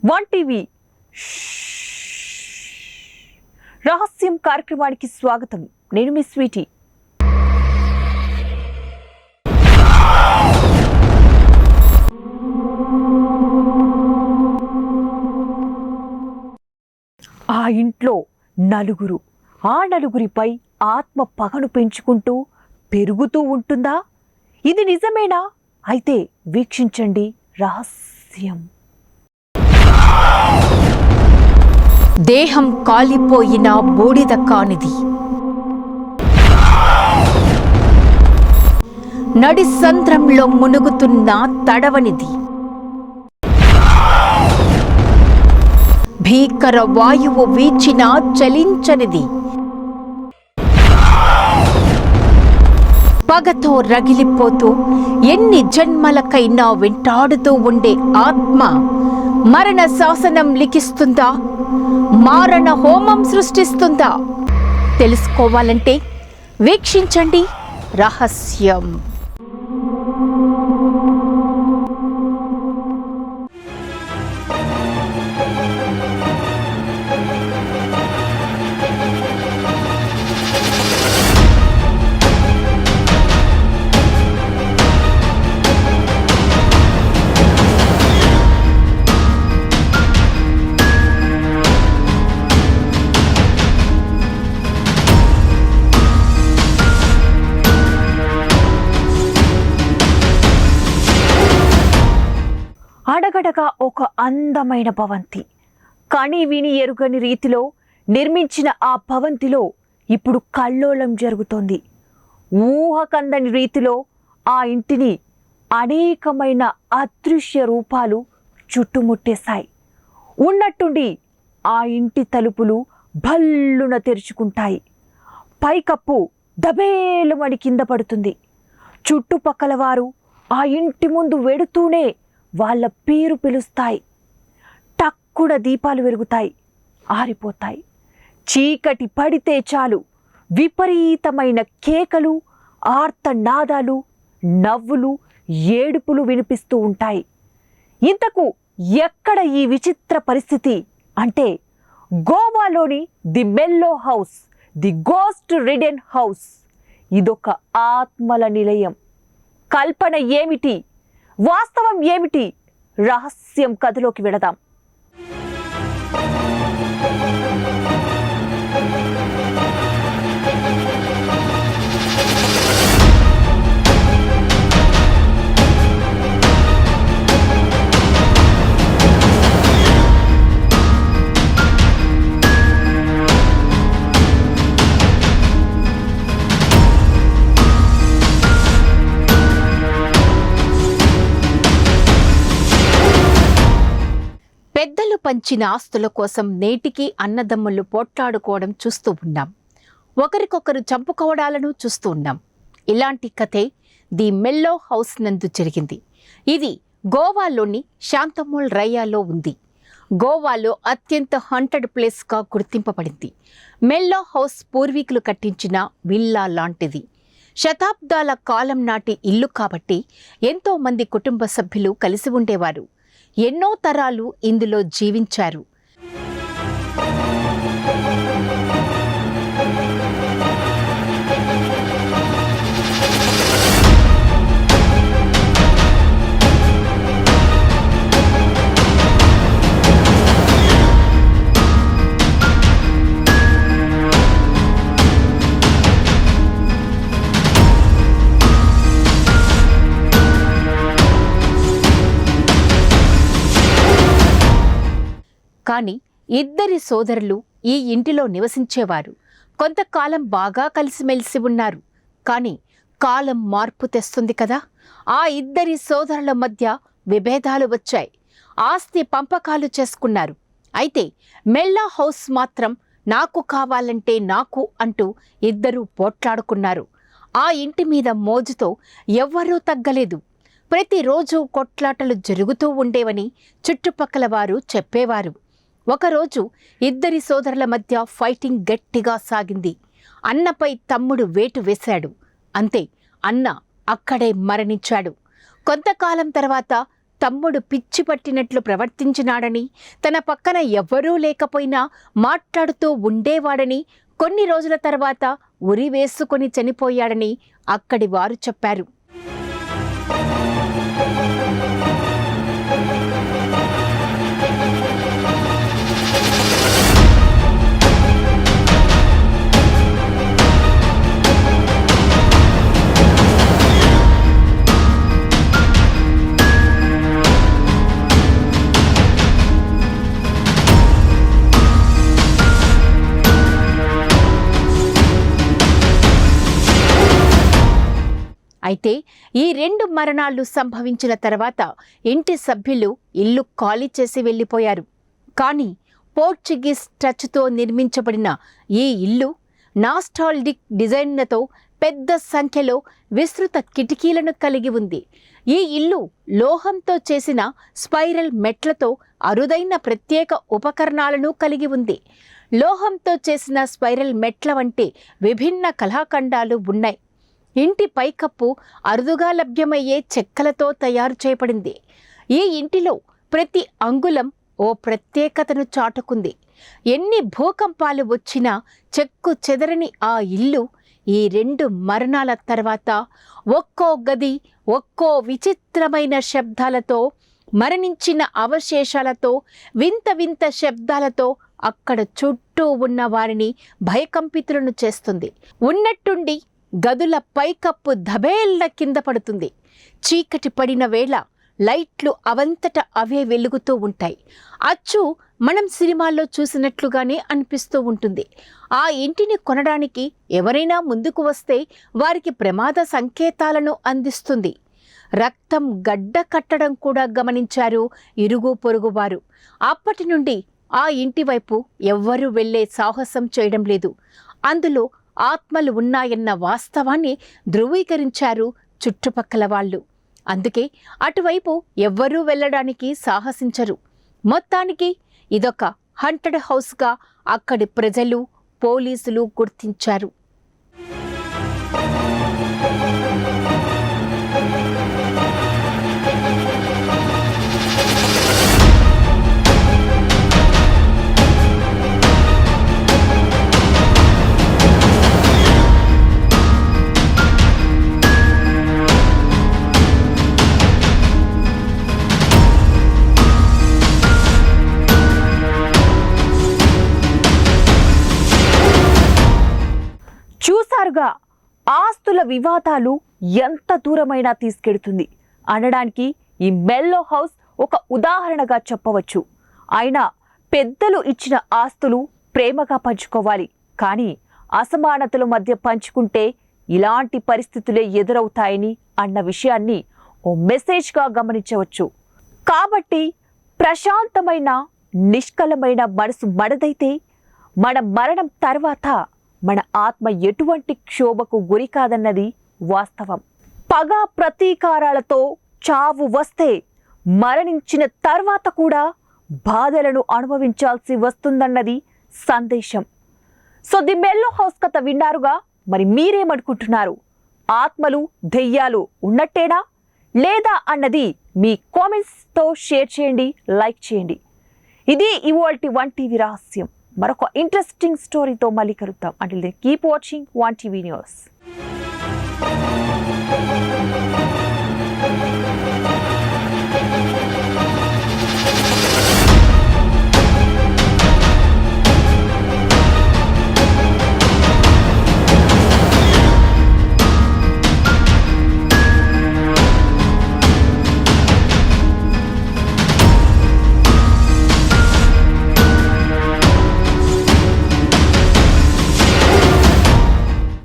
One TV రహస్యం కార్యక్రమానికి స్వాగతం. నేను మీ స్వీటీ. ఆ ఇంట్లో నలుగురు, ఆ నలుగురిపై ఆత్మ పగను పెంచుకుంటూ పెరుగుతూ ఉంటుందా? ఇది నిజమేనా? అయితే వీక్షించండి రహస్యం. దేహం కాలిపోయిన బూడిద కానిది, నడి సంద్రంలో మునుగుతున్న తడవనిది, భీకర వాయువు వీచిన చలించనిది, పగతో రగిలిపోతూ ఎన్ని జన్మలకైనా వెంటాడుతూ ఉండే ఆత్మ మరణ శాసనం లిఖిస్తుందా? మారణ హోమం సృష్టిస్తుందా? తెలుసుకోవాలంటే వీక్షించండి రహస్యం. అడగడగా ఒక అందమైన భవంతి, కని విని ఎరుగని రీతిలో నిర్మించిన ఆ భవంతిలో ఇప్పుడు కల్లోలం జరుగుతోంది. ఊహకందని రీతిలో ఆ ఇంటిని అనేకమైన అదృశ్య రూపాలు చుట్టుముట్టేశాయి. ఉన్నట్టుండి ఆ ఇంటి తలుపులు భల్లున తెరుచుకుంటాయి. పైకప్పు దబేలుమని కింద పడుతుంది. చుట్టుపక్కల వారు ఆ ఇంటి ముందు వెడుతూనే వాళ్ళ పేరు పిలుస్తాయి. టక్కున దీపాలు వెలుగుతాయి, ఆరిపోతాయి. చీకటి పడితే చాలు విపరీతమైన కేకలు, ఆర్తనాదాలు, నవ్వులు, ఏడుపులు వినిపిస్తూ ఉంటాయి. ఇంతకు ఎక్కడ ఈ విచిత్ర పరిస్థితి అంటే గోవాలోని ది మెల్లో house, the ghost ridden house. ఇదొక ఆత్మల నిలయం. కల్పన ఏమిటి, వాస్తవం ఏమిటి? రహస్యం కథలోకి వెళదాం. పెద్దలు పంచిన ఆస్తుల కోసం నేటికి అన్నదమ్ములు పోట్లాడుకోవడం చూస్తూ ఉన్నాం. ఒకరికొకరు చంపుకోవడాలను చూస్తూ ఉన్నాం. ఇలాంటి కథే ది మెల్లో హౌస్ నందు జరిగింది. ఇది గోవాలోని శాంతమోల్ రయ్యాలో ఉంది. గోవాలో అత్యంత హంటెడ్ ప్లేస్గా గుర్తింపబడింది. మెల్లో హౌస్ పూర్వీకులు కట్టించిన విల్లా లాంటిది. శతాబ్దాల కాలం నాటి ఇల్లు కాబట్టి ఎంతో మంది కుటుంబ సభ్యులు కలిసి ఉండేవారు. ఎన్నో తరాలు ఇందులో జీవించారు. కానీ ఇద్దరి సోదరులు ఈ ఇంటిలో నివసించేవారు. కొంతకాలం బాగా కలిసిమెలిసి ఉన్నారు. కానీ కాలం మార్పు తెస్తుంది కదా. ఆ ఇద్దరి సోదరుల మధ్య విభేదాలు వచ్చాయి. ఆస్తి పంపకాలు చేసుకున్నారు. అయితే మెల్లా హౌస్ మాత్రం నాకు కావాలంటే నాకు అంటూ ఇద్దరూ పోట్లాడుకున్నారు. ఆ ఇంటి మీద మోజుతో ఎవ్వరూ తగ్గలేదు. ప్రతిరోజు కొట్లాటలు జరుగుతూ ఉండేవని చుట్టుపక్కల వారు చెప్పేవారు. ఒకరోజు ఇద్దరి సోదరుల మధ్య ఫైటింగ్ గట్టిగా సాగింది. అన్నపై తమ్ముడు వేటు వేశాడు. అంతే, అన్న అక్కడే మరణించాడు. కొంతకాలం తర్వాత తమ్ముడు పిచ్చి పట్టినట్లు ప్రవర్తించినాడని, తన పక్కన ఎవ్వరూ లేకపోయినా మాట్లాడుతూ ఉండేవాడని, కొన్ని రోజుల తర్వాత ఉరి వేసుకొని చనిపోయాడని అక్కడి వారు చెప్పారు. అయితే ఈ 2 మరణాలు సంభవించిన తర్వాత ఇంటి సభ్యులు ఇల్లు ఖాళీ చేసి వెళ్ళిపోయారు. కానీ పోర్చుగీస్ టచ్తో నిర్మించబడిన ఈ ఇల్లు నాస్టాల్జిక్ డిజైన్లతో పెద్ద సంఖ్యలో విస్తృత కిటికీలను కలిగి ఉంది. ఈ ఇల్లు లోహంతో చేసిన స్పైరల్ మెట్లతో అరుదైన ప్రత్యేక ఉపకరణాలను కలిగి ఉంది. లోహంతో చేసిన స్పైరల్ మెట్ల వంటి విభిన్న కళాఖండాలు ఉన్నాయి. ఇంటి పైకప్పు అరుదుగా లభ్యమయ్యే చెక్కలతో తయారు చేయబడింది. ఈ ఇంటిలో ప్రతి అంగుళం ఓ ప్రత్యేకతను చాటుకుంది. ఎన్ని భూకంపాలు వచ్చినా చెక్కు చెదరని ఆ ఇల్లు ఈ 2 మరణాల తర్వాత ఒక్కో గది ఒక్కో విచిత్రమైన శబ్దాలతో, మరణించిన అవశేషాలతో, వింత వింత శబ్దాలతో అక్కడ చుట్టూ ఉన్న వారిని భయకంపితులను చేస్తుంది. ఉన్నట్టుండి గదుల పైకప్పు దబేళ్ల కింద పడుతుంది. చీకటి పడిన వేళ లైట్లు అవంతట అవే వెలుగుతూ ఉంటాయి. అచ్చు మనం సినిమాల్లో చూసినట్లుగానే అనిపిస్తూ ఉంటుంది. ఆ ఇంటిని కొనడానికి ఎవరైనా ముందుకు వస్తే వారికి ప్రమాద సంకేతాలను అందిస్తుంది. రక్తం గడ్డ కట్టడం కూడా గమనించారు ఇరుగు పొరుగువారు. అప్పటి నుండి ఆ ఇంటి వైపు ఎవ్వరూ వెళ్లే సాహసం చేయడం లేదు. అందులో ఆత్మలు ఉన్నాయన్న వాస్తవాన్ని ధృవీకరించారు చుట్టుపక్కల వాళ్ళు. అందుకే అటువైపు ఎవ్వరూ వెళ్ళడానికి సాహసించరు. మొత్తానికి ఇదొక హంటెడ్ హౌస్గా అక్కడి ప్రజలు, పోలీసులు గుర్తించారు. చూసారుగా, ఆస్తుల వివాదాలు ఎంత దూరమైనా తీసుకెడుతుంది అనడానికి ఈ మెల్లో హౌస్ ఒక ఉదాహరణగా చెప్పవచ్చు. అయినా పెద్దలు ఇచ్చిన ఆస్తులు ప్రేమగా పంచుకోవాలి, కానీ అసమానతల మధ్య పంచుకుంటే ఇలాంటి పరిస్థితులే ఎదురవుతాయని అన్న విషయాన్ని ఓ మెసేజ్గా గమనించవచ్చు. కాబట్టి ప్రశాంతమైన, నిష్కలమైన మనసు మనదైతే మన మరణం తర్వాత మన ఆత్మ ఎటువంటి క్షోభకు గురి కాదన్నది వాస్తవం. పగ ప్రతీకారాలతో చావు వస్తే మరణించిన తర్వాత కూడా బాధలను అనుభవించాల్సి వస్తుందన్నది సందేశం. సో ది మెల్లో హౌస్ కథ విన్నారుగా. మరి మీరేమనుకుంటున్నారు? ఆత్మలు, దెయ్యాలు ఉన్నట్టేనా లేదా అన్నది మీ కామెంట్స్తో షేర్ చేయండి, లైక్ చేయండి. ఇది ఇవాల్టి 1TV రహస్యం. మరొక ఇంట్రెస్టింగ్ స్టోరీతో మళ్ళీ కలుద్దాం. Until then keep watching 1TV news.